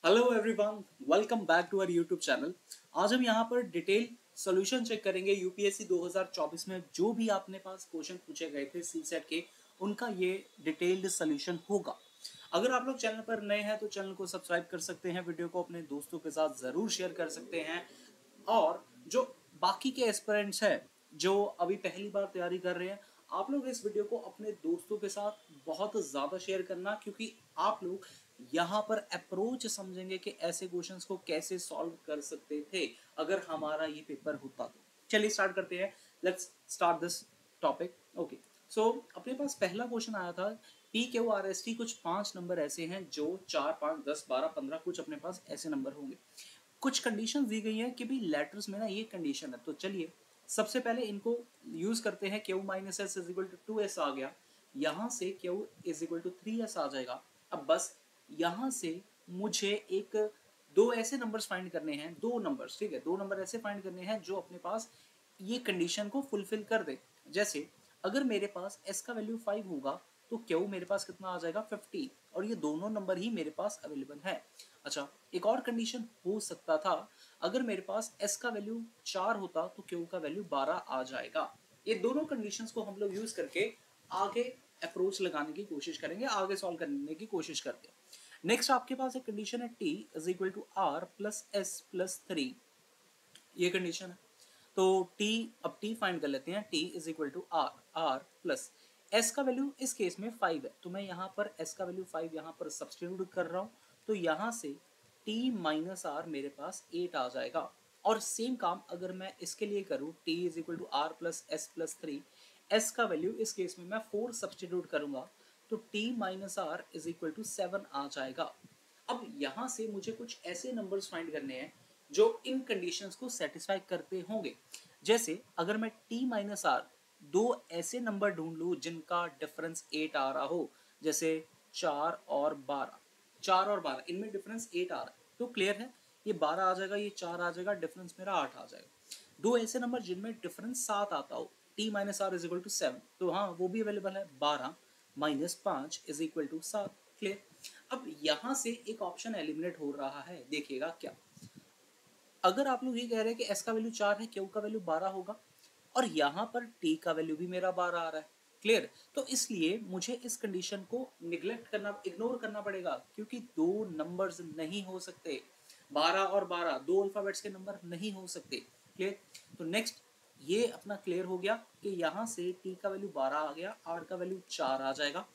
Hello everyone, welcome back to our YouTube channel. आज हम यहाँ पर डिटेल सॉल्यूशन चेक करेंगे यूपीएससी 2024 में जो भी आपने पास क्वेश्चन पूछे गए थे सी सेट के, उनका ये डिटेल्ड सॉल्यूशन होगा। अगर आप लोग चैनल पर नए हैं तो चैनल को सब्सक्राइब कर सकते हैं, वीडियो को अपने दोस्तों के साथ ज़रूर शेयर कर सकते हैं। और जो बाकी के एस्पिरेंट्स हैं जो अभी पहली बार तैयारी कर रहे हैं, आप लोग इस वीडियो को अपने दोस्तों के साथ बहुत ज़्यादा शेयर करना, क्योंकि आप लोग यहाँ पर अप्रोच समझेंगे कि ऐसे क्वेश्चंस को कैसे सॉल्व कर सकते थे अगर हमारा ये पेपर होता तो। चलिए स्टार्ट करते हैं। Let's start this topic. Okay, so अपने पास पहला क्वेश्चन आया था P Q R S T. कुछ 5 नंबर ऐसे हैं जो 4, 5, 10, 12, 15 कुछ अपने पास ऐसे नंबर होंगे। कुछ कंडीशन दी गई है कि भाई लेटर्स में ना ये कंडीशन है। तो चलिए सबसे पहले इनको यूज करते हैं। Q minus S is equal to 2s आ गया, यहाँ से Q is equal to 3s आ जाएगा। अब बस यहाँ से मुझे एक दो ऐसे नंबर्स फाइंड करने हैं, दो नंबर्स, ठीक है, दो नंबर ऐसे फाइंड करने हैं जो अपने पास ये कंडीशन को फुलफिल कर दे। जैसे अगर मेरे पास s का वैल्यू 5 होगा तो क्यू मेरे पास कितना आ जाएगा 50, और ये दोनों नंबर ही मेरे पास अवेलेबल है। अच्छा, एक और कंडीशन हो सकता था, अगर मेरे पास s का वैल्यू 4 होता तो q का वैल्यू 12 आ जाएगा। ये दोनों कंडीशंस को हम लोग यूज करके आगे अप्रोच लगाने की कोशिश करेंगे, आगे सॉल्व करने की कोशिश करते हैं। नेक्स्ट आपके पास एक कंडीशन है t is equal to r plus S plus 3, ये कंडीशन है। तो t, अब t फाइंड कर लेते हैं। t is equal to r plus s का वैल्यू इस केस में 5 है, तो मैं यहाँ पर s का वैल्यू 5 यहाँ पर सब्स्टिट्यूट कर रहा हूँ। तो यहाँ से t माइनस आर मेरे पास 8 आ जाएगा। और सेम काम अगर मैं इसके लिए करूँ, t is equal to R plus S plus 3, s का वैल्यू इस केस में मैं 4 सब्स्टिट्यूट करूंगा तो t minus R is equal to 7 आ जाएगा। अब यहाँ से मुझे कुछ ऐसे नंबर्स फाइंड करने हैं जो इन कंडीशंस को सेटिस्फाई करते होंगे। जैसे अगर मैं t माइनस आर, दो ऐसे नंबर ढूंढ लूँ जिनका डिफरेंस 8 आ रहा हो, जैसे 4 और 12, 4 और 12 इनमें डिफरेंस 8 आ रहा है, तो क्लियर है ये 12 आ जाएगा, ये 4 आ जाएगा, डिफरेंस मेरा 8 आ जाएगा। दो ऐसे नंबर जिनमें डिफरेंस 7 आता हो, t minus R is equal to 7, तो हाँ वो भी अवेलेबल है, 12 minus 5 is equal to 7। Clear. अब यहाँ से एक ऑप्शन एलिमिनेट हो रहा है, देखिएगा क्या। अगर आप लोग ये कह रहे हैं कि s का वैल्यू 4 है, q का वैल्यू 12 होगा, और यहाँ पर t का वैल्यू भी मेरा 12 आ रहा है। क्लियर। तो इसलिए मुझे इस कंडीशन को निगलेक्ट करना, इग्नोर करना पड़ेगा, क्योंकि दो नंबर्स नहीं हो सकते। 12 और 12 दो अल्फाबेट्स के नंबर नहीं हो सकते। क्लियर। तो नेक्स्ट ये अपना क्लियर हो गया कि यहाँ से t का वैल्यू 12 आ गया, r का वैल्यू 4 आ जाएगा,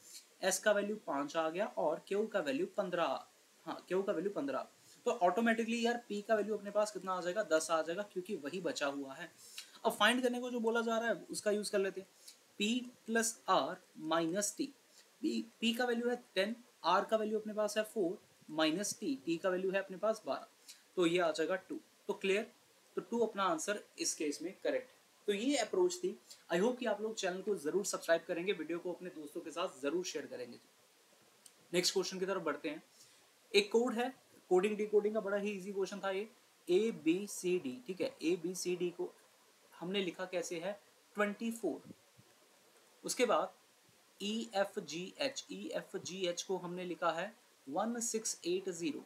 s का वैल्यू 5 आ गया, और q का वैल्यू 15। हाँ, q का वैल्यू 15। तो ऑटोमेटिकली यार p का वैल्यू अपने पास कितना आ जाएगा, 10 आ जाएगा, क्योंकि वही बचा हुआ है। अब फाइंड करने को जो बोला जा रहा है उसका यूज कर लेते हैं। p plus R minus T. p का वैल्यू है 10, r का वैल्यू अपने पास है 4, माइनस t का वैल्यू है अपने पास 12, तो ये आ जाएगा 2। तो क्लियर। तो 2 अपना आंसर इस केस में करेक्ट है। तो ये अप्रोच थी। आई होप कि आप लोग चैनल को जरूर सब्सक्राइब करेंगे, वीडियो को अपने दोस्तों के साथ जरूर शेयर करेंगे। नेक्स्ट क्वेश्चन की तरफ बढ़ते हैं। एक कोड है, कोडिंग डिकोडिंग का बड़ा ही इजी क्वेश्चन था ये। ए बी सी डी, ठीक है, ए बी सी डी को हमने लिखा कैसे है, 24। उसके बाद ई एफ जी एच को हमने लिखा है 1680,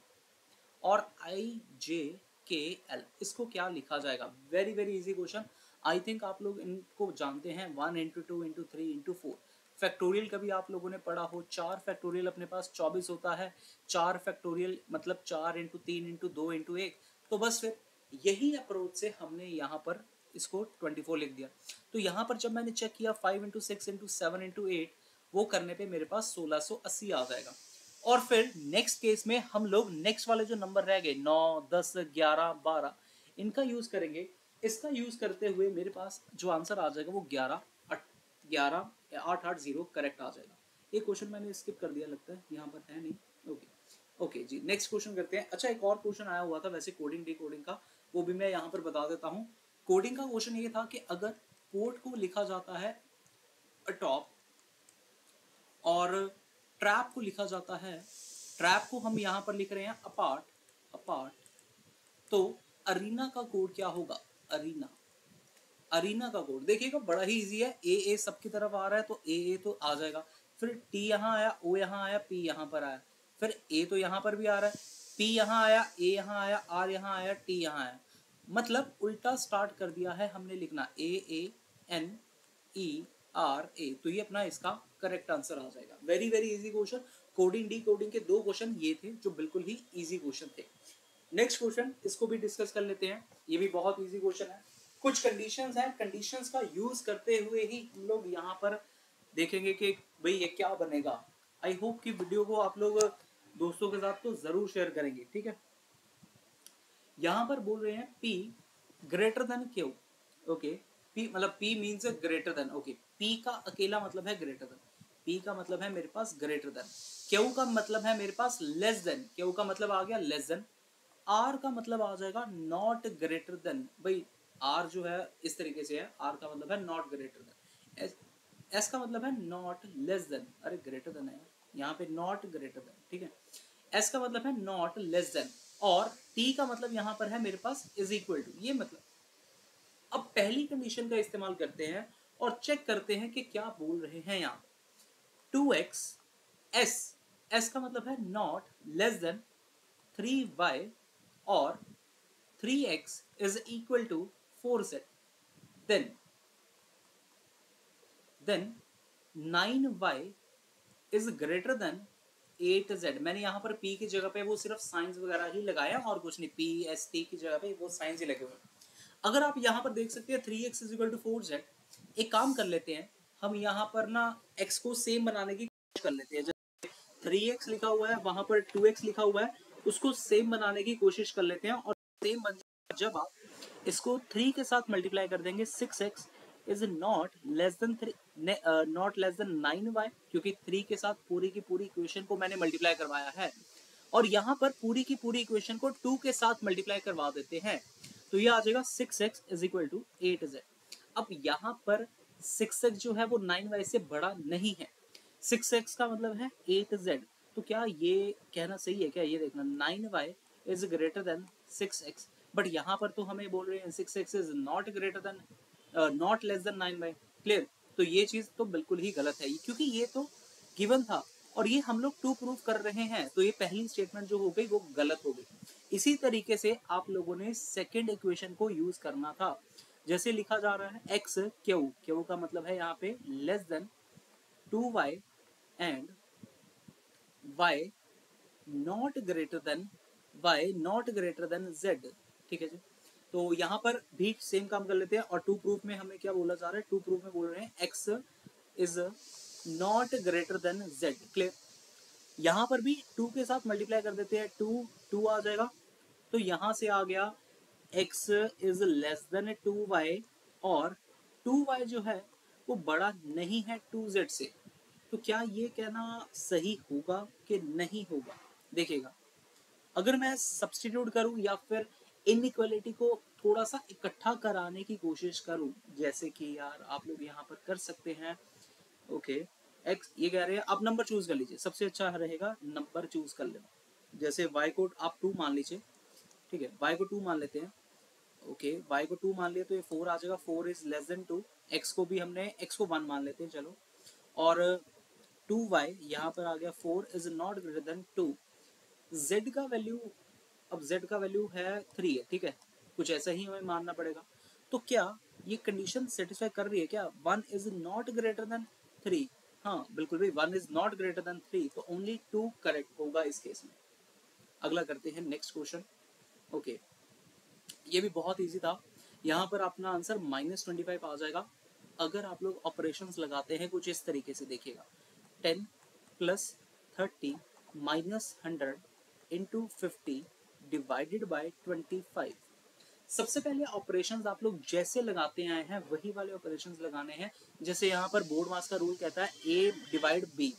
और आई जे के एल, इसको क्या लिखा जाएगा। Very very easy question. I think आप लोग इनको जानते हैं, 1 इंटू 2 इंटू 3 इंटू 4। फैक्टोरियल कभी आप लोगों ने पढ़ा हो, 4 फैक्टोरियल अपने पास 24 होता है, 4 फैक्टोरियल मतलब 4 इंटू 3 इंटू 2 इंटू 1। तो बस फिर यही अप्रोच से हमने यहाँ पर इसको 24 लिख दिया। तो यहाँ पर जब मैंने चेक किया 5 इंटू 6 इंटू 7 इंटू 8, वो करने पे मेरे पास 1680 आ जाएगा। और फिर नेक्स्ट केस में हम लोग नेक्स्ट वाले जो नंबर रह गए 9, 10, 11, 12, इनका यूज करेंगे। इसका यूज करते हुए मेरे पास जो आंसर आ जाएगा वो 11, 880 करेक्ट आ जाएगा। ये क्वेश्चन मैंने स्किप कर दिया लगता है, यहाँ पर है नहीं। ओके ओके जी, नेक्स्ट क्वेश्चन करते हैं। अच्छा, एक और क्वेश्चन आया हुआ था वैसे कोडिंग डिकोडिंग का, वो भी मैं यहाँ पर बता देता हूँ। कोडिंग का क्वेश्चन ये था कि अगर पोर्ट को लिखा जाता है अटॉप और ट्रैप को लिखा जाता है, ट्रैप को हम यहाँ पर लिख रहे हैं अपार्ट, अपार्ट, तो अरीना का कोड क्या होगा, अरीना, अरीना का कोड देखिएगा बड़ा ही इजी है। ए सबकी तरफ आ रहा है तो ए तो आ जाएगा, फिर टी यहाँ आया, ओ यहाँ आया, पी यहाँ पर आया, फिर ए तो यहाँ पर भी आ रहा है, P यहाँ आया, A यहाँ आया, R यहाँ आया, T यहाँ आया, मतलब उल्टा स्टार्ट कर दिया है हमने लिखना AANERA, तो ये अपना इसका करेक्ट आंसर आ जाएगा। Very very easy question. Coding D coding के 2 क्वेश्चन ये थे जो बिल्कुल ही इजी क्वेश्चन थे। नेक्स्ट क्वेश्चन, इसको भी डिस्कस कर लेते हैं। ये भी बहुत इजी क्वेश्चन है। कुछ कंडीशंस हैं, कंडीशंस का यूज करते हुए ही हम लोग यहाँ पर देखेंगे कि भाई ये क्या बनेगा। आई होप कि वीडियो को आप लोग दोस्तों के साथ तो जरूर शेयर करेंगे, ठीक है। यहाँ पर बोल रहे हैं P greater than Q, okay. P मतलब P means greater than, okay. P का अकेला मतलब है ग्रेटर देन, P का मतलब है मेरे पास ग्रेटर देन, Q का मतलब है मेरे पास लेस देन, Q का मतलब आ गया लेस देन, R का मतलब आ जाएगा नॉट ग्रेटर देन। भाई R जो है इस तरीके से है, R का मतलब है नॉट ग्रेटर देन, S का मतलब है नॉट लेस देन, अरे ग्रेटर देन है यहाँ पे, नॉट ग्रेटर देन, ठीक है। S का मतलब है नॉट लेस देन, और T का मतलब यहाँ पर है मेरे पास इज इक्वल टू, ये मतलब। अब पहली कंडीशन का इस्तेमाल करते हैं और चेक करते हैं कि क्या बोल रहे हैं यहाँ। 2x s, s का मतलब है नॉट लेस देन 3y और 3x is equal to 4z, then 9y is greater than 8z। मैंने यहाँ पर p की जगह पे वो सिर्फ साइंस वगैरह ही लगाया और कुछ नहीं, p s t की जगह पे वो साइंस ही लगे हुए। अगर आप यहाँ पर देख सकते हैं 3x is equal to 4z, एक काम कर लेते हैं हम यहाँ पर ना x को सेम बनाने की कोशिश कर लेते हैं। जब 3x लिखा हुआ है वहां पर 2x लिखा हुआ है, उसको सेम बनाने की कोशिश कर लेते हैं और सेम बन जाए। जब आप इसको 3 के साथ मल्टीप्लाई कर देंगे, 6x is not less than 9y, क्योंकि 3 के साथ पूरी की पूरी इक्वेशन को मैंने मल्टीप्लाई करवाया है, और यहाँ पर पूरी की पूरी इक्वेशन को 2 के साथ मल्टीप्लाई करवा देते हैं, तो ये आ जाएगा 6x is equal to 8z। अब यहाँ पर 6x जो है वो 9y से बड़ा नहीं है, 6x का मतलब है 8z, तो क्या ये कहना सही है क्या? ये देखना 9y is greater than 6x, but यहाँ पर तो हमें बोल रहे हैं 6x is not greater than, not less than 9y। Clear? तो ये चीज तो बिल्कुल ही गलत है, क्योंकि ये तो गिवन था और ये हम लोग टू प्रूव कर रहे हैं, तो ये पहली स्टेटमेंट जो हो गई वो गलत हो गई। इसी तरीके से आप लोगों ने सेकेंड इक्वेशन को यूज करना था। जैसे लिखा जा रहा है x क्यू, क्यू का मतलब है यहाँ पे less than 2y and y not greater than, y not greater than z, ठीक है जी। तो यहाँ पर भी सेम काम कर लेते हैं, और टू प्रूफ में हमें क्या बोला जा रहा है? टू प्रूफ में बोल रहे हैं x is not greater than z। Clear? यहाँ पर भी 2 के साथ मल्टीप्लाई कर देते हैं, 2 आ जाएगा, तो यहाँ से आ गया x is less than 2y, और 2y जो है वो बड़ा नहीं है 2z से। तो क्या ये कहना सही होगा कि नहीं होगा? देखिएगा, अगर मैं सब्स्टिट्यूट करूं या फिर इनइक्वालिटी को थोड़ा सा इकट्ठा कराने की कोशिश करूं, जैसे कि यार आप लोग यहाँ पर कर सकते हैं, ओके। एक्स ये कह रहे हैं, आप नंबर चूज कर लीजिए, सबसे अच्छा रहेगा नंबर चूज कर लेना। जैसे y को आप 2 मान लीजिए, ठीक है, y को 2 मान लेते हैं, ओके। y को 2 मान लिया तो ये 4 आ जाएगा, 4 इज लेस देन 2। x को भी हमने x को 1 मान लेते हैं, चलो, और 2y यहाँ पर आ गया, 4 is not greater than 2। z का वैल्यू, अब z का वैल्यू है 3 है, ठीक है, कुछ ऐसा ही हमें मानना पड़ेगा। तो क्या ये कंडीशन सेटिस्फाई कर रही है क्या? 1 इज नॉट ग्रेटर देन 3, हाँ बिल्कुल भी 1 इज नॉट ग्रेटर देन 3, तो ओनली 2 करेक्ट होगा इस केस में। अगला करते हैं नेक्स्ट क्वेश्चन, ओके। ये भी बहुत इजी था, यहाँ पर अपना आंसर -25 आ जाएगा अगर आप लोग ऑपरेशंस लगाते हैं कुछ इस तरीके से। देखिएगा 10 + 30 - 100 × 50 डिवाइडेड बाय 25। सबसे पहले ऑपरेशंस आप लोग जैसे लगाते आए हैं वही वाले ऑपरेशंस लगाने हैं। जैसे यहाँ पर बोर्ड मास का रूल कहता है a डिवाइड b,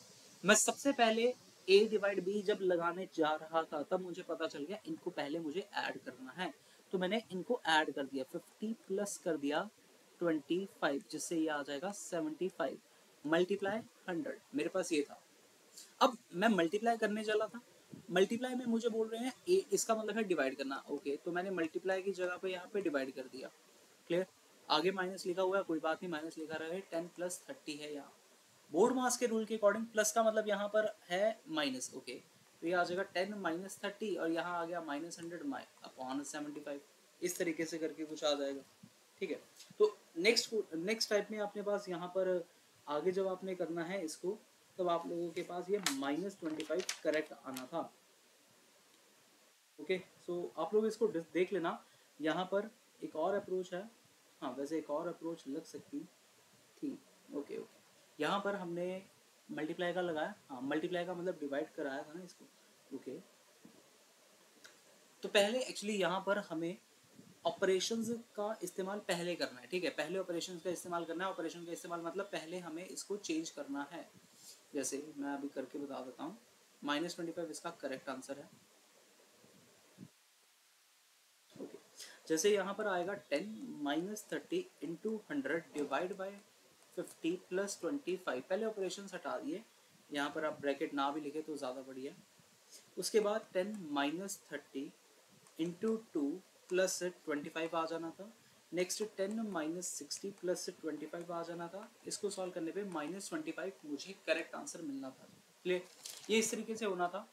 मैं सबसे पहले a डिवाइड b जब लगाने जा रहा था तब मुझे पता चल गया इनको पहले मुझे ऐड करना है, तो मैंने इनको ऐड कर दिया, 50 प्लस कर दिया 25, जिससे ये आ जाएगा 75 मल्टीप्लाई 100, मेरे पास ये था। अब मैं मल्टीप्लाई करने चला था, मल्टीप्लाई में मुझे बोल रहे हैं ए, इसका मतलब है डिवाइड करना, ओके, तो मैंने मल्टीप्लाई की जगह पे यहाँ पे डिवाइड कर दिया। क्लियर? आगे माइनस लिखा हुआ है, कोई बात नहीं, माइनस लिखा रहे, 10 + 30 है यहाँ। बोर्ड मास के रूल के अकॉर्डिंग प्लस का मतलब यहाँ पर है माइनस, ओके, तो ये आ जाएगा 10 माइनस 30 और यहाँ आ गया -100 अपॉन 75, इस तरीके से करके कुछ आ जाएगा। ठीक है, तो नेक्स्ट टाइप में अपने पास यहाँ पर आगे जब आपने करना है इसको, तब आप लोगों के पास ये -25 करेक्ट आना था। ओके, सो आप लोग इसको देख लेना। यहाँ पर एक और अप्रोच है, हाँ वैसे एक और अप्रोच लग सकती थी। ओके ओके, यहाँ पर हमने मल्टीप्लाई का लगाया, हाँ मल्टीप्लाई का मतलब डिवाइड कराया था ना इसको। ओके, तो पहले एक्चुअली यहाँ पर हमें ऑपरेशंस का इस्तेमाल पहले करना है। ठीक है, पहले ऑपरेशंस का इस्तेमाल करना है। ऑपरेशन का इस्तेमाल मतलब पहले हमें इसको चेंज करना है। जैसे मैं अभी करके बता देता हूँ, -25 इसका करेक्ट आंसर है। ओके, जैसे यहाँ पर आएगा 10 minus 30 into 100 divide by 50 plus 25। पहले ऑपरेशन हटा दिए, यहाँ पर आप ब्रैकेट ना भी लिखे तो ज़्यादा बढ़िया। उसके बाद 10 माइनस 30 इंटू 2 प्लस 25 आ जाना था। नेक्स्ट 10 माइनस 60 प्लस 25 आ जाना था। इसको सॉल्व करने पे -25 मुझे करेक्ट आंसर मिलना था। क्लियर, ये इस तरीके से होना था।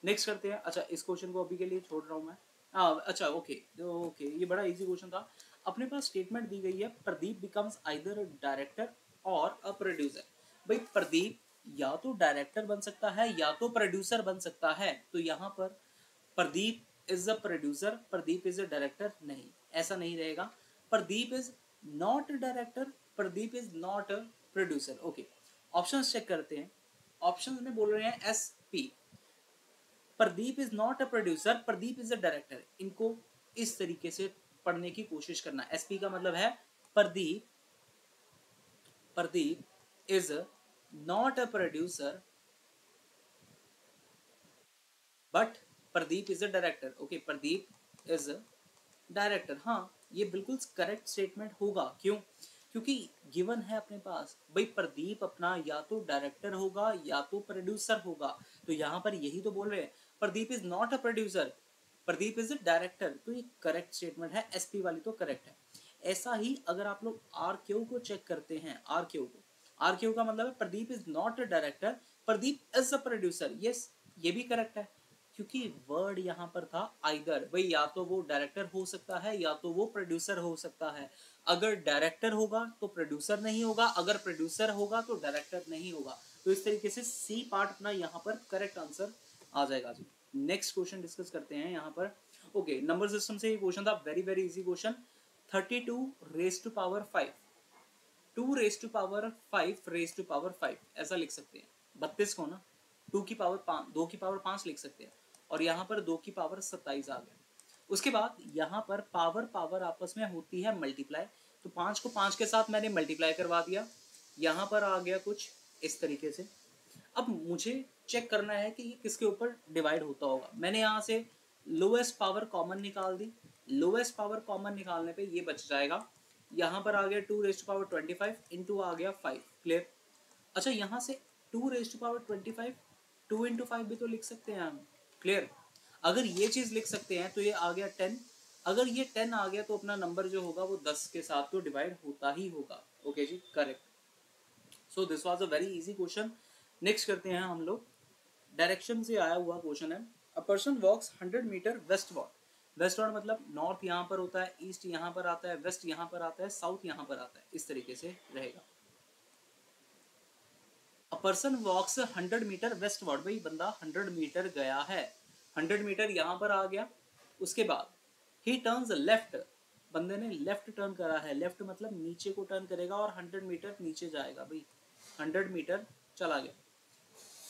नेक्स्ट करते हैं। अच्छा, इस क्वेश्चन को अभी के लिए छोड़ रहा हूँ मैं। अच्छा ओके ओके, ये बड़ा इजी क्वेश्चन था। अपने पास स्टेटमेंट दी गई है, प्रदीप बिकम्स आइदर डायरेक्टर और अ प्रोड्यूसर। भाई प्रदीप या तो डायरेक्टर बन सकता है या तो प्रोड्यूसर बन सकता है। तो यहाँ पर Pradeep is a producer, Pradeep is a director नहीं, ऐसा नहीं रहेगा। Pradeep is not a director, Pradeep is not a producer. Okay, options check करते हैं। ऑप्शंस में बोल रहे हैं S P, Pradeep is not a producer, Pradeep is a director. इनको इस तरीके से पढ़ने की कोशिश करना। एसपी का मतलब है Pradeep, Pradeep is not a producer but Pradeep is a director. Okay, Pradeep is director, हाँ ये बिल्कुल करेक्ट स्टेटमेंट होगा। क्यों? क्योंकि गिवन है अपने पास, भाई प्रदीप अपना या तो डायरेक्टर होगा या तो प्रोड्यूसर होगा। तो यहाँ पर यही तो बोल रहे हैं, Pradeep is not a producer, Pradeep is a director. तो ये करेक्ट स्टेटमेंट है, एसपी वाली तो करेक्ट है। ऐसा ही अगर आप लोग आर क्यू को चेक करते हैं, आर क्यू को, आर क्यू का मतलब है Pradeep is not a director, Pradeep is a producer. Yes, ये भी करेक्ट है, क्योंकि वर्ड यहाँ पर था आइदर। भाई या तो वो डायरेक्टर हो सकता है या तो वो प्रोड्यूसर हो सकता है। अगर डायरेक्टर होगा तो प्रोड्यूसर नहीं होगा, अगर प्रोड्यूसर होगा तो डायरेक्टर नहीं होगा। तो इस तरीके से सी पार्ट अपना यहाँ पर करेक्ट आंसर आ जाएगा जी। नेक्स्ट क्वेश्चन डिस्कस करते हैं यहाँ पर। ओके, नंबर सिस्टम से ये क्वेश्चन था, very very easy question. 32 raise to power 5, 2 raise to power 5 raise to power 5 ऐसा लिख सकते हैं। 32 को ना 2 की पावर 5, 2 की पावर 5 लिख सकते हैं, और यहाँ पर 2 की पावर 27 आ गया। उसके बाद यहाँ पर पावर पावर आपस में होती है मल्टीप्लाई, तो 5 को 5 के साथ मैंने मल्टीप्लाई करवा दिया। यहाँ पर आ गया कुछ इस तरीके से। अब मुझे चेक करना है कि ये किसके ऊपर डिवाइड होता होगा। मैंने यहाँ से लोएस्ट पावर कॉमन निकाल दी। लोएस्ट पावर कॉमन निकालने पे ये बच जाएगा, यहाँ पर आ गया 2 रेज टू पावर 25 इंटू आ गया 5। क्लियर? अच्छा, यहाँ से 2 रेज टू पावर 25 2 इंटू 5 भी तो लिख सकते हैं हम। क्लियर? अगर ये चीज़ लिख सकते हैं तो ये आ गया 10। अगर ये 10 आ गया तो अपना नंबर जो होगा वो 10 के साथ तो डिवाइड होता ही होगा। ओके जी, correct. So this was a very easy question. Next करते हैं हम लोग। डायरेक्शन से आया हुआ क्वेश्चन है। A person walks 100 metre westward. Westward मतलब नॉर्थ यहाँ पर होता है, ईस्ट यहाँ पर आता है, वेस्ट यहाँ पर आता है, साउथ यहाँ पर आता है, इस तरीके से रहेगा। A person walks 100 metre westward, भाई बंदा 100 मीटर गया है, 100 मीटर यहाँ पर आ गया। उसके बाद ही टर्न्स लेफ्ट, बंदे ने लेफ्ट टर्न करा है। लेफ्ट मतलब नीचे को टर्न करेगा और 100 मीटर नीचे जाएगा। भाई 100 मीटर चला गया,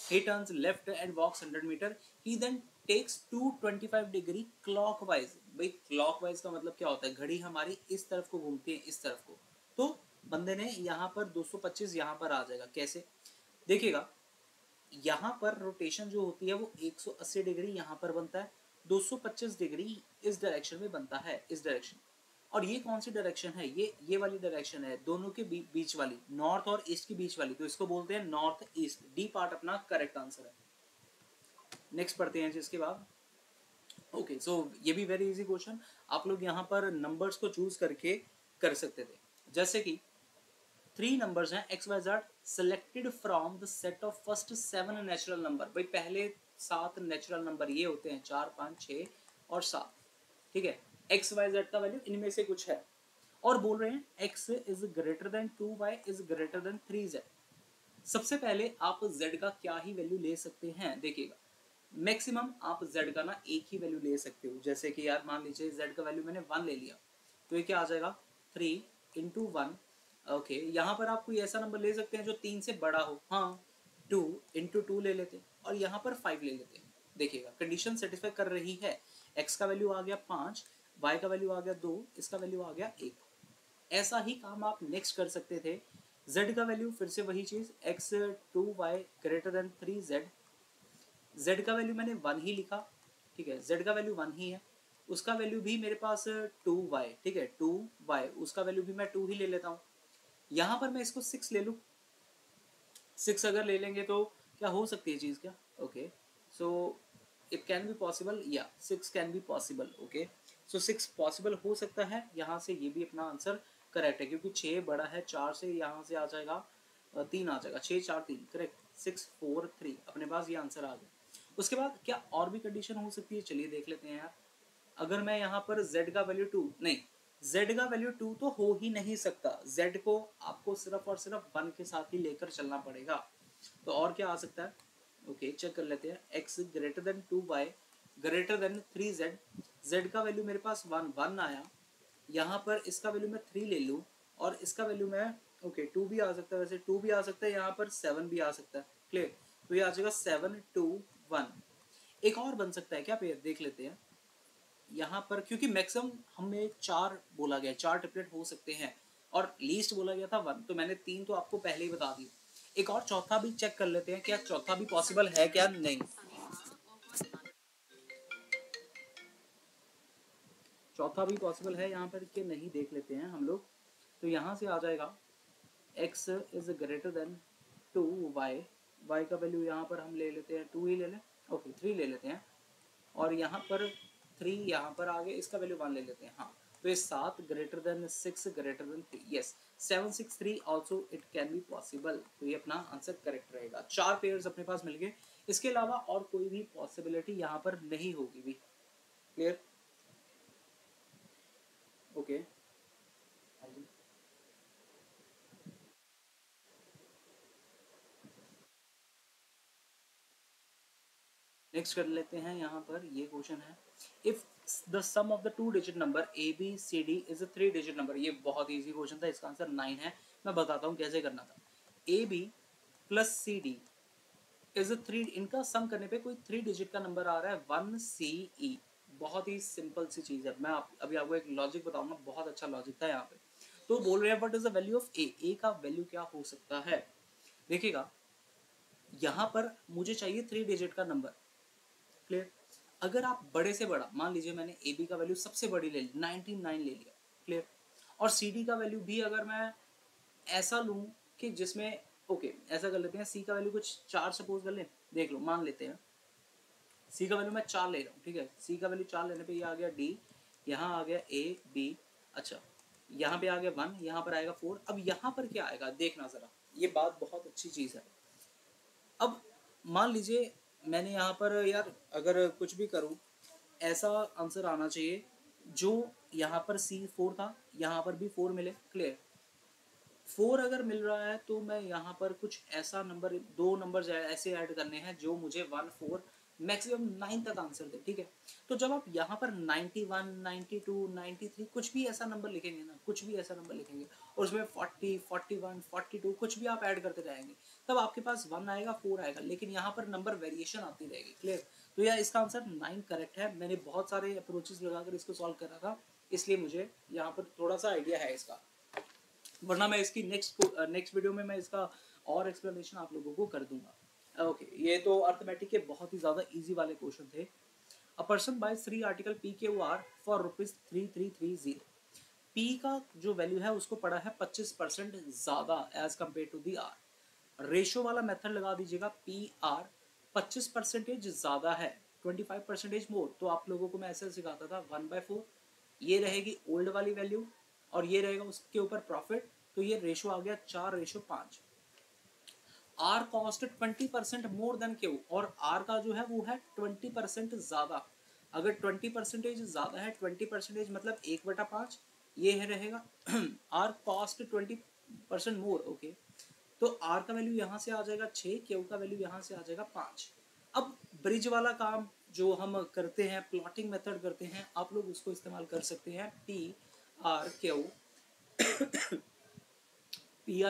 he turns left and walks 100 meter, he then takes 225 degree clockwise। भाई clockwise का मतलब क्या होता है, घड़ी हमारी इस तरफ को घूमती है, इस तरफ को। तो बंदे ने यहाँ पर 225 यहाँ पर आ जाएगा। कैसे देखिएगा, यहाँ पर रोटेशन जो होती है वो 180 डिग्री यहाँ पर बनता है, 225 डिग्री इस डायरेक्शन में बनता है, इस डायरेक्शन। और ये कौन सी डायरेक्शन है, ये वाली डायरेक्शन है, दोनों के बीच वाली, नॉर्थ और ईस्ट के बीच वाली। तो इसको बोलते हैं नॉर्थ ईस्ट। डी पार्ट अपना करेक्ट आंसर है। नेक्स्ट पढ़ते हैं जिसके बाद। ओके, सो ये भी वेरी इजी क्वेश्चन। आप लोग यहाँ पर नंबर्स को चूज करके कर सकते थे। जैसे कि 3 नंबर्स हैं XYZ, selected from the set of first 7 natural number. भाई पहले 7 नेचुरल नंबर ये होते हैं, 4, 5, 6 और 7, ठीक है। एक्स वाई जेड का वैल्यू इनमें से कुछ है और बोल रहे हैं x is greater than 2y is greater than 3z। सबसे पहले आप z का क्या ही वैल्यू ले सकते हैं, देखिएगा मैक्सिमम आप z का ना एक ही वैल्यू ले सकते हो। जैसे कि यार मान लीजिए z का वैल्यू मैंने 1 ले लिया, तो ये क्या आ जाएगा 3 इंटू 1। ओके, यहाँ पर आप कोई ऐसा नंबर ले सकते हैं जो 3 से बड़ा हो, हाँ 2 इंटू 2 ले लेते हैं और यहाँ पर 5 ले लेते हैं। देखिएगा कंडीशन सेटिस्फाई कर रही है, x का वैल्यू आ गया 5, y का वैल्यू आ गया 2, इसका वैल्यू आ गया 1। ऐसा ही काम आप नेक्स्ट कर सकते थे। z का वैल्यू फिर से वही चीज, x 2y greater than 3z। z का वैल्यू मैंने 1 ही लिखा, ठीक है, z का वैल्यू 1 ही है, उसका वैल्यू भी मेरे पास 2y, ठीक है 2y, उसका वैल्यू भी मैं 2 ही ले लेता हूँ। यहाँ पर मैं इसको 6 ले लूँ, 6 अगर ले लेंगे तो क्या हो सकती है चीज़ क्या, okay so it can be possible, या 6 can be possible, okay so 6 possible हो सकता है। यहाँ से ये भी अपना आंसर करेक्ट है क्योंकि 6 बड़ा है 4 से, यहाँ से आ जाएगा 3 आ जाएगा, 6 4 3 करेक्ट, 6 4 3 अपने पास ये आंसर आ गया। उसके बाद क्या और भी कंडीशन हो सकती है, चलिए देख लेते हैं यार। अगर मैं यहाँ पर z का वैल्यू 2, नहीं z का वैल्यू 2 तो हो ही नहीं सकता, z को आपको सिर्फ और सिर्फ 1 के साथ ही लेकर चलना पड़ेगा। तो और क्या आ सकता है, ओके चेक कर लेते हैं। x greater than 2y greater than 3z, z का वैल्यू मेरे पास 1 आया, यहाँ पर इसका वैल्यू मैं 3 ले लूँ और इसका वैल्यू मैं ओके 2 भी आ सकता है, वैसे 2 भी आ सकता है, यहाँ पर 7 भी आ सकता है, क्लियर। तो ये आ जाएगा 7 2 1। एक और बन सकता है क्या पेयर, देख लेते हैं यहाँ पर, क्योंकि मैक्सिमम हमें 4 बोला गया, 4 ट्रिपलेट हो सकते हैं और लीस्ट बोला गया था 1, तो मैंने 3 तो आपको पहले ही बता दी। एक और चौथा भी चेक कर लेते हैं, क्या चौथा भी पॉसिबल है क्या, नहीं चौथा भी पॉसिबल है यहाँ पर कि नहीं, देख लेते हैं हम लोग। तो यहाँ से आ जाएगा x is greater than 2y, y का वैल्यू यहाँ पर हम ले लेते हैं 2 ही ले लें, ओके 3 ले लेते हैं और यहाँ पर 3 यहाँ पर आगे इसका वैल्यू 1 ले लेते हैं, हाँ तो ये 7 greater than 6 greater than 3, yes 7 6 3 also it can be possible. तो ये अपना आंसर करेक्ट रहेगा। 4 पेयर्स अपने पास मिल गए, इसके अलावा और कोई भी पॉसिबिलिटी यहाँ पर नहीं होगी भी, क्लियर ओके। नेक्स्ट कर लेते हैं, यहाँ पर ये क्वेश्चन है, if the sum of the 2 digit number A B C D is a 3 digit number. ये बहुत इजी क्वेश्चन था, इसका आंसर 9 है। मैं बताता हूँ कैसे करना था। A B plus C D is a 3, इनका सम करने पे कोई 3 डिजिट का नंबर आ रहा है 1 सी ई। बहुत ही सिंपल सी चीज़ है, मैं अभी आपको एक लॉजिक बताऊंगा, बहुत अच्छा लॉजिक था यहाँ पे। तो बोल रहे हैं what is the value of A, A का वैल्यू क्या हो सकता है। देखिएगा यहाँ पर मुझे चाहिए 3 डिजिट का नंबर, क्लियर। अगर आप बड़े से बड़ा, मान लीजिए मैंने ए बी का वैल्यू सबसे बड़ी ले ली 99 ले लिया, क्लियर, और सी डी का वैल्यू भी अगर मैं ऐसा लूँ कि जिसमें ओके ऐसा कर लेते हैं, सी का वैल्यू कुछ 4 सपोज कर लें, देख लो मान लेते हैं सी का वैल्यू मैं 4 ले रहा हूँ, ठीक है, सी का वैल्यू 4 लेने पे ये आ गया डी, यहाँ आ गया ए बी, अच्छा यहाँ पे आ गया 1, यहाँ पर आएगा 4। अब यहाँ पर क्या आएगा देखना ज़रा, ये बात बहुत अच्छी चीज़ है। अब मान लीजिए मैंने यहाँ पर यार अगर कुछ भी करूँ, ऐसा आंसर आना चाहिए जो यहाँ पर C4 था, यहाँ पर भी 4 मिले, क्लियर। 4 अगर मिल रहा है तो मैं यहाँ पर कुछ ऐसा नंबर, 2 नंबर ऐसे ऐड करने हैं जो मुझे 1 4 मैक्सिमम 9 तक आंसर दे, ठीक है। तो जब आप यहाँ पर 91 92 93 कुछ भी ऐसा नंबर लिखेंगे ना, कुछ भी ऐसा नंबर लिखेंगे और उसमें 40 41 42 कुछ भी आप ऐड करते रहेंगे, तब आपके पास 1 आएगा 4 आएगा, लेकिन यहाँ पर नंबर वेरिएशन आती रहेगी, क्लियर। तो यार इसका आंसर 9 करेक्ट है। मैंने बहुत सारे अप्रोचेस लगाकर इसको सॉल्व करा था, इसलिए मुझे यहाँ पर थोड़ा सा आइडिया है इसका, वरना मैं इसकी नेक्स्ट वीडियो में मैं इसका और एक्सप्लेनेशन आप लोगों को कर दूंगा। ओके ये तो अर्थमेटिक के बहुत ही ज़्यादा इजी वाले क्वेश्चन थे। A person buys 3 article P Q R for ₹3330। P का जो वैल्यू है उसको पड़ा है 25% ज़्यादा as compare to the R. Ratio वाला मेथड लगा दीजिएगा, पी आर 25% ज़्यादा है 25% मोर, तो आप लोगों को मैं ऐसे सिखाता था 1/4, ये रहेगी ओल्ड वाली वैल्यू और ये रहेगा उसके ऊपर प्रॉफिट, तो ये रेशो आ गया 4:5। R cost 20% more than Q, और आर का जो है वो है 20% ज्यादा। अगर 20% ज्यादा है, 20% मतलब 1/5, ये है रहेगा आर कॉस्ट 20% मोर। ओके, तो आर का वैल्यू यहाँ से आ जाएगा 6, क्यू का वैल्यू यहाँ से आ जाएगा 5। अब ब्रिज वाला काम जो हम करते हैं, प्लॉटिंग मेथड करते हैं, आप लोग उसको इस्तेमाल कर सकते हैं। पी आर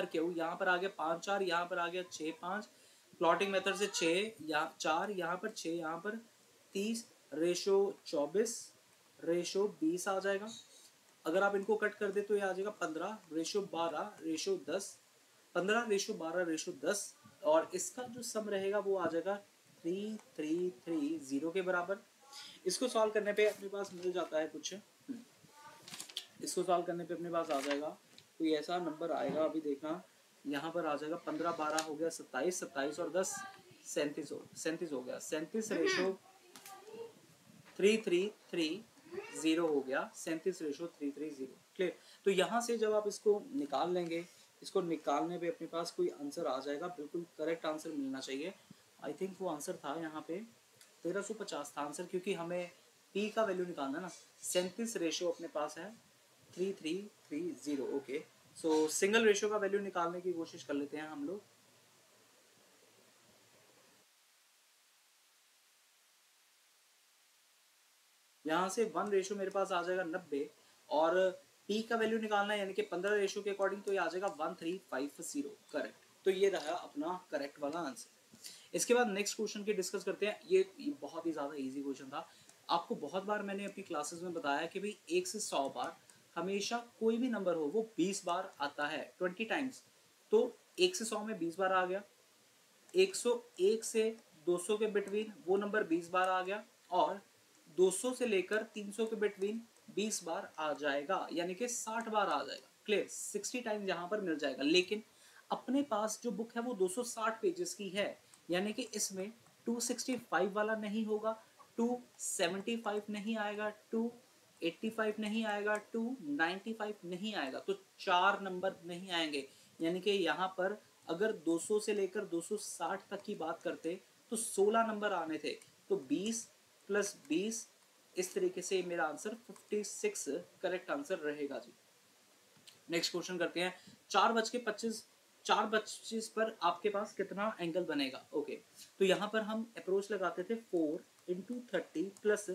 क्यू यहाँ पर आ गया 5 4, यहाँ पर आ गया 6 5, प्लॉटिंग मेथड से 6 या 4, यहाँ पर 6, यहाँ पर 30, रेशो 24, रेशो 20 आ जाएगा। अगर आप इनको कट कर दे तो ये आ जाएगा 15, रेशो 12, रेशो 10, 15 रेशो 12 रेशो 10, और इसका जो सम रहेगा वो आ जाएगा 3330 के बराबर। इसको सॉल्व करने पे अपने पास मिल जाता है कुछ, इसको सॉल्व करने पे अपने पास आ जाएगा कोई ऐसा नंबर आएगा, अभी देखना, यहाँ पर आ जाएगा 15 12 हो गया 27, 27 और 10 37 हो गया 37 रेशो 3330 हो गया 37 रेशो 330। क्लियर? तो यहाँ से जब आप इसको निकाल लेंगे, इसको निकालने पे अपने पास कोई आंसर आ जाएगा, बिल्कुल करेक्ट आंसर मिलना चाहिए। आई थिंक वो आंसर था यहाँ पे 1350 था आंसर, क्योंकि हमें पी का वैल्यू निकालना ना। 37 रेशो अपने पास है 3330। ओके, सो सिंगल रेशो का वैल्यू निकालने की कोशिश कर लेते हैं हम लोग। यहाँ से 1 रेशो मेरे पास आ जाएगा 90, और पी का वैल्यू निकालना है यानी कि 15 रेशो के अकॉर्डिंग, तो ये आ जाएगा 1350। करेक्ट, तो ये रहा अपना करेक्ट वाला आंसर। इसके बाद नेक्स्ट क्वेश्चन की डिस्कस करते हैं। ये बहुत ही ज़्यादा इजी क्वेश्चन था। आपको बहुत बार मैंने अपनी क्लासेस में बताया कि भाई 1 से 100 बार हमेशा कोई भी नंबर हो वो 20 बार आता है, 20 टाइम्स। तो 1 से 100 में 20 बार आ गया, 101 से 200 के बिटवीन वो नंबर 20 बार आ गया, और 200 से लेकर 300 के बिटवीन 20 बार आ जाएगा, यानी कि 60 बार आ जाएगा। क्लियर? 60 टाइम यहाँ पर मिल जाएगा। लेकिन अपने पास जो बुक है वो 260 पेजेस की है, यानी कि इसमें 265 वाला नहीं होगा, 275 नहीं आएगा, 285 नहीं आएगा, 295 नहीं आएगा, तो 4 नंबर नहीं आएंगे। यानी कि यहाँ पर अगर 200 से लेकर 260 तक की बात करते तो 16 नंबर आने थे, तो 20 प्लस 20, इस तरीके से मेरा आंसर 56 करेक्ट आंसर रहेगा जी। नेक्स्ट क्वेश्चन करते हैं। 4:25 पर आपके पास कितना एंगल बनेगा? ओके, तो यहाँ पर हम अप्रोच लगाते थे 4 इंटू 30 प्लस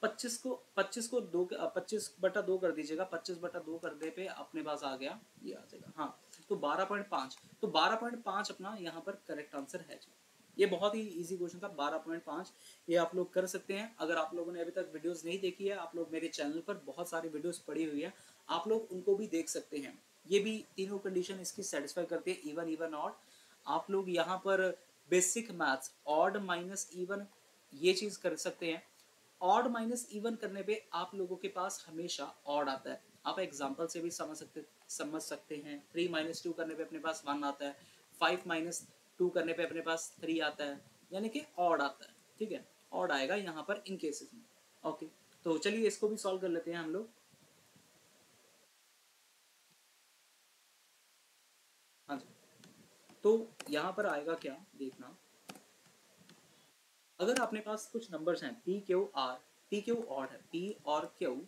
25 को 25/2 कर दीजिएगा, 25/2 करने पे अपने पास आ गया, ये आ जाएगा, हाँ, तो 12.5, तो 12.5 अपना यहाँ पर करेक्ट आंसर है जी। ये बहुत ही इजी क्वेश्चन था, 12.5, ये आप लोग कर सकते हैं। अगर आप लोगों ने अभी तक वीडियोस नहीं देखी है, आप लोग मेरे चैनल पर बहुत सारी वीडियोस पड़ी हुई है, आप लोग उनको भी देख सकते हैं। ये भी तीनों कंडीशन इसकी सेटिस्फाई करती है, इवन इवन ऑड। आप लोग यहाँ पर basic maths odd minus even ये चीज़ कर सकते हैं। ऑड माइनस इवन करने पे आप लोगों के पास हमेशा ऑड आता है। आप एग्जांपल से भी समझ सकते हैं। 3 - 2 करने पे अपने पास 1 आता है, 5 - 2 करने पे अपने पास 3 आता है, यानी कि ऑड आता है। ठीक है, ऑड आएगा यहाँ पर इन केसेस में। ओके, तो चलिए इसको भी सॉल्व कर लेते हैं हम लोग। हाँ जी, तो यहाँ पर आएगा क्या देखना। अगर अपने पास कुछ नंबर्स हैं P Q are, P Q odd है, पी और क्यू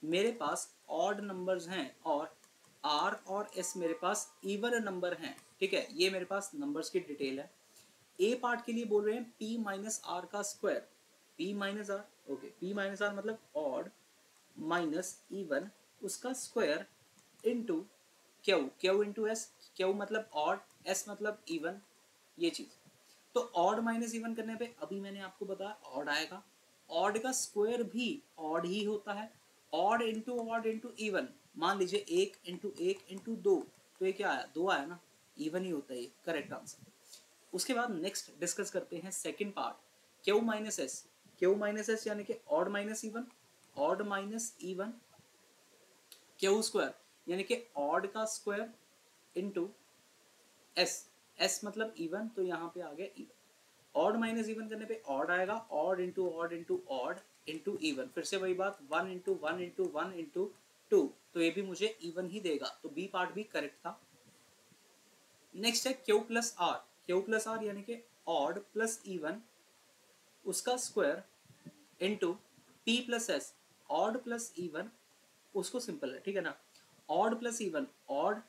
मेरे पास ऑड नंबर्स हैं, और आर और एस मेरे पास इवन नंबर हैं। ठीक है, ये मेरे पास नंबर्स की डिटेल है। ए पार्ट के लिए बोल रहे हैं पी माइनस आर का square, P minus R. Okay, P minus R मतलब ऑड माइनस इवन उसका square into Q, Q into S, Q मतलब ऑड, एस मतलब इवन, ये चीज। तो ऑड माइनस इवन करने पे अभी मैंने आपको बताया ऑड आएगा। ऑड का स्क्वायर भी ऑड ही होता है, ऑड इंटू इवन। मान लीजिए 1 इंटू 1 इंटू 2, तो ये क्या आया? 2 आया ना, इवन ही होता है ये करेक्ट आंसर। उसके बाद नेक्स्ट डिस्कस करते हैं second part, Q minus S. Q minus S यानी कि odd minus even, odd minus even, Q square यानी कि ऑड का स्क्वायर इंटू एस, एस मतलब इवन, तो यहाँ पे आ गया इवन। ऑड माइनस इवन करने पे ऑड आएगा, odd into odd into odd into even, फिर से वही बात, 1 इंटू 1 इंटू 1 इंटू 2, तो ये भी मुझे इवन ही देगा, तो बी पार्ट भी करेक्ट था। नेक्स्ट है Q plus R. Q plus R यानी कि ऑड प्लस इवन उसका square into P plus S, odd plus even उसको सिंपल है, ठीक है ना, odd plus even, odd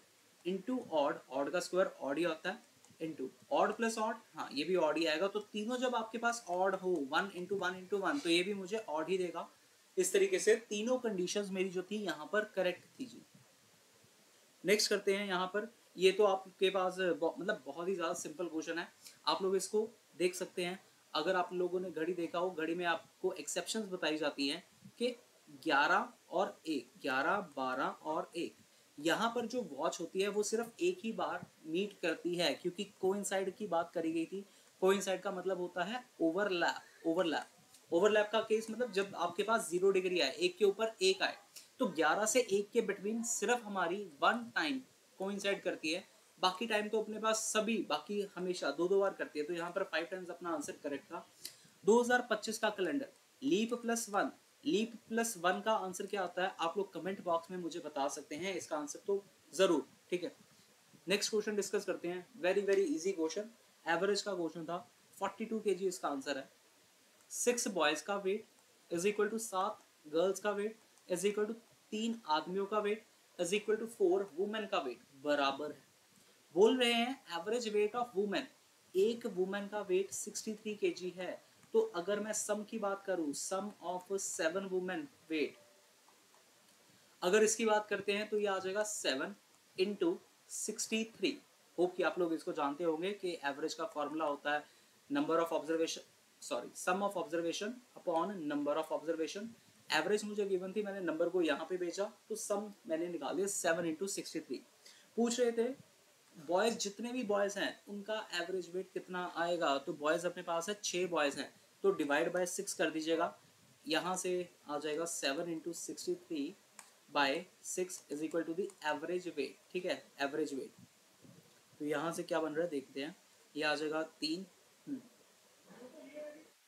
into odd, odd का स्क्वायर ऑड ही होता है, इंटू ऑड प्लस ऑड, हाँ ये भी ऑड ही आएगा। तो तीनों जब आपके पास ऑड हो, 1 इंटू 1 इंटू 1, तो ये भी मुझे ऑड ही देगा। इस तरीके से तीनों कंडीशंस मेरी जो थी यहाँ पर करेक्ट थी जी। नेक्स्ट करते हैं यहाँ पर, ये तो आपके पास मतलब बहुत ही ज़्यादा सिंपल क्वेश्चन है, आप लोग इसको देख सकते हैं। अगर आप लोगों ने घड़ी देखा हो, घड़ी में आपको एक्सेप्शंस बताई जाती हैं कि 11 और 1, 11, 12 और 1, यहाँ पर जो वॉच होती है वो सिर्फ एक ही बार मीट करती है, क्योंकि कोइंसाइड की बात करी गई थी। कोइंसाइड का मतलब होता है ओवरलैप। ओवरलैप का केस मतलब जब आपके पास 0 डिग्री आए, एक के ऊपर एक आए, तो 11 से 1 के बिटवीन सिर्फ हमारी 1 टाइम कोइंसाइड करती है, बाकी टाइम तो अपने पास सभी बाकी हमेशा 2-2 बार करती है। तो यहाँ पर 5 टाइम्स अपना आंसर करेक्ट था। 2025 का calendar, leap plus 1, leap plus 1 का आंसर क्या आता है, आप लोग कमेंट बॉक्स में मुझे बता सकते हैं इसका आंसर तो जरूर, ठीक है। नेक्स्ट क्वेश्चन डिस्कस करते हैं, very very easy question, average का क्वेश्चन था, 42 kg इसका आंसर है। 6 बॉयज का weight is equal to 7 girls का वेट इज इक्वल टू 3 आदमियों का weight is equal to 4 women का वेट बराबर है। बोल रहे हैं एवरेज वेट ऑफ वुमेन, एक वुमेन का वेट 63 kg है। तो अगर मैं सम की बात करूं, सम ऑफ 7 वुमेन वेट, अगर इसकी बात करते हैं तो ये आ जाएगा 7 इंटू 63। होप कि आप लोग इसको जानते होंगे कि एवरेज का फॉर्मूला होता है number of observation, sorry sum of observation upon number of observation. Average मुझे गिवन थी, मैंने नंबर को यहाँ पे भेजा तो सम मैंने निकाल दिया 7 इंटू 63। पूछ रहे थे बॉयज, जितने भी बॉयज हैं उनका एवरेज वेट कितना आएगा, तो बॉयज अपने पास है 6 बॉयज हैं, तो डिवाइड बाय 6 कर दीजिएगा, यहाँ से आ जाएगा 7 into 63 by 6 is equal to the average weight, ठीक है, एवरेज वेट। तो यहाँ से क्या बन रहा है देखते हैं, ये आ जाएगा 3,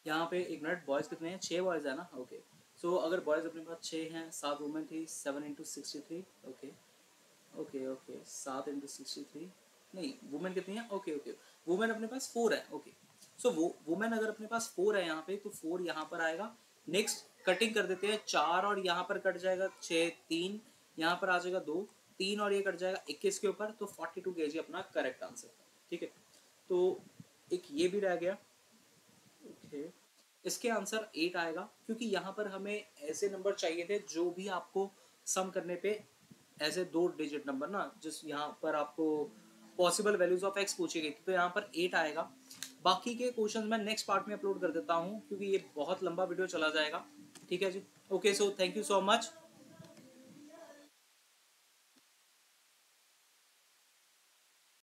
यहाँ पे एक मिनट, बॉयज कितने हैं, 6 बॉयज है ना, ओके। सो अगर बॉयज अपने पास 6 हैं, 7 वुमेन थी, 7 into 63, okay okay okay, 7 into 63, नहीं वुमेन कितनी है, ओके ओके, वुमेन अपने पास 4 है, ओके। सो वो वुमेन अगर अपने पास 4 है यहाँ पे, तो 4 यहाँ पर आएगा। नेक्स्ट कटिंग कर देते हैं, 4 और यहाँ पर कट जाएगा 6, 3 यहाँ पर आ जाएगा 2, 3 और ये कट जाएगा 21 के ऊपर, तो 42 kg अपना करेक्ट आंसर, ठीक है। तो एक ये भी रह गया, ओके। इसके आंसर 8 आएगा, क्योंकि यहाँ पर हमें ऐसे नंबर चाहिए थे जो भी आपको सम करने पे ऐसे 2 डिजिट नंबर ना, जिस यहाँ पर आपको पॉसिबल वैल्यूज ऑफ एक्स पूछी गई थी, तो यहाँ पर 8 आएगा। बाकी के क्वेश्चन मैं नेक्स्ट पार्ट में अपलोड कर देता हूँ, क्योंकि ये बहुत लंबा वीडियो चला जाएगा, ठीक है जी। Okay, so thank you so much.